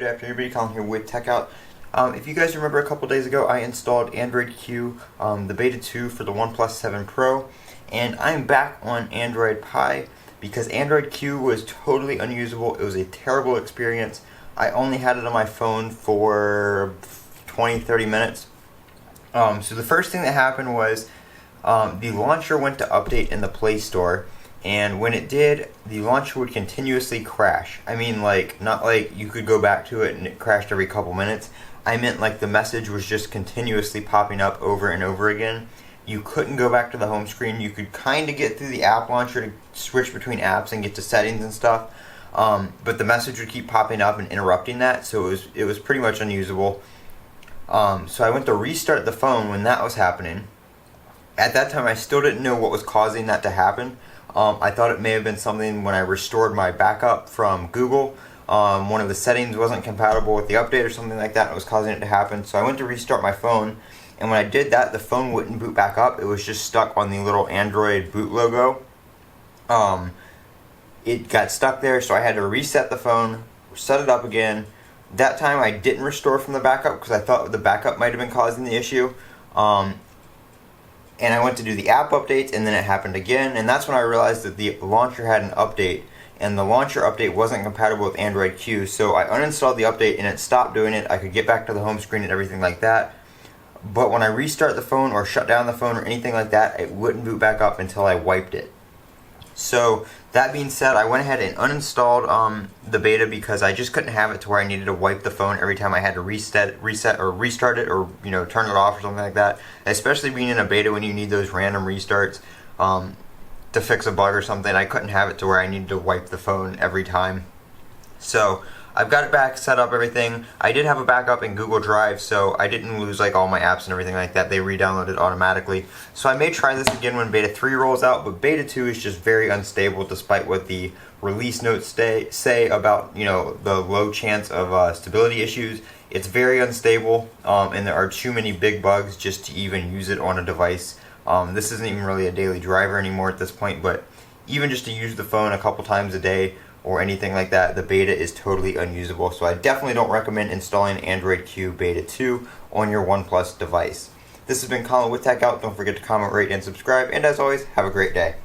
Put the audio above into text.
good afternoon, everybody. Colin here with Techout. If you guys remember, a couple days ago I installed Android Q, the Beta 2 for the OnePlus 7 Pro, and I'm back on Android Pie because Android Q was totally unusable. It was a terrible experience. I only had it on my phone for 20-30 minutes. So the first thing that happened was the launcher went to update in the Play Store. And when it did, the launcher would continuously crash. I mean, not like you could go back to it and it crashed every couple minutes. I meant like the message was just continuously popping up over and over again. You couldn't go back to the home screen. You could kind of get through the app launcher to switch between apps and get to settings and stuff. But the message would keep popping up and interrupting that, so it was pretty much unusable. So I went to restart the phone when that was happening. At that time, I still didn't know what was causing that to happen. I thought it may have been something when I restored my backup from Google. One of the settings wasn't compatible with the update or something like that, and it was causing it to happen. So I went to restart my phone, and when I did that, the phone wouldn't boot back up. It was just stuck on the little Android boot logo. It got stuck there, so I had to reset the phone, set it up again. That time I didn't restore from the backup because I thought the backup might have been causing the issue. And I went to do the app updates, and then it happened again, and that's when I realized that the launcher had an update, and the launcher update wasn't compatible with Android Q, so I uninstalled the update, and it stopped doing it. I could get back to the home screen and everything like that, but when I restart the phone or shut down the phone or anything like that, it wouldn't boot back up until I wiped it. So that being said, I went ahead and uninstalled the beta because I just couldn't have it to where I needed to wipe the phone every time I had to reset or restart it, or turn it off or something like that. Especially being in a beta when you need those random restarts to fix a bug or something, I couldn't have it to where I needed to wipe the phone every time. So I've got it back, set up everything. I did have a backup in Google Drive, so I didn't lose all my apps and everything like that. They re-downloaded automatically. So I may try this again when Beta 3 rolls out, but Beta 2 is just very unstable despite what the release notes say about the low chance of stability issues. It's very unstable, and there are too many big bugs just to even use it on a device. This isn't even really a daily driver anymore at this point, but even just to use the phone a couple times a day or anything like that, the beta is totally unusable. So I definitely don't recommend installing Android Q Beta 2 on your OnePlus device. This has been Colin with Techout. Don't forget to comment, rate, and subscribe. And as always, have a great day.